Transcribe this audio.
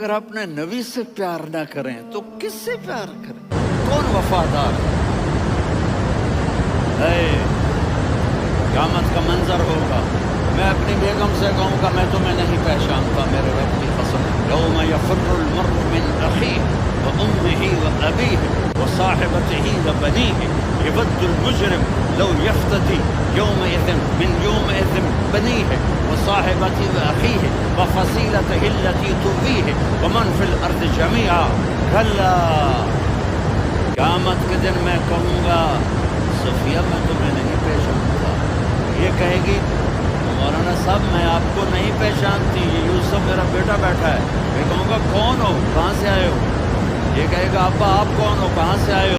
اگر اپنے نبی سے پیار نہ کریں تو کس سے پیار کریں؟ کون وفادار ہے؟ قیامت کا منظر ہوگا، میں اپنی بیگم سے کہوں گا میں تمہیں نہیں پہچانتا، میرے رب کی قسم، یوم یفر المرء من اخیہ وامہ وابیہ وصاحبتہ وبنیہ یود المجرم لو یفتدی یومئذ من یومئذ بنیہ وصاحبتہ واخیہ وفصیلتہ التی تؤویہ ومن فی الارض جمیعا کلا، قیامت کے دن میں کہوں گا صفیہ میں تمہیں نہیں پہچانتا، یہ کہے گی مولانا صاحب میں آپ کو نہیں پہچانتی، یہ یوسف میرا بیٹا بیٹھا ہے، میں کہوں گا کون ہو، کہاں سے آئے ہو؟ یہ کہے گا ابا آپ کون ہو، کہاں سے آئے ہو؟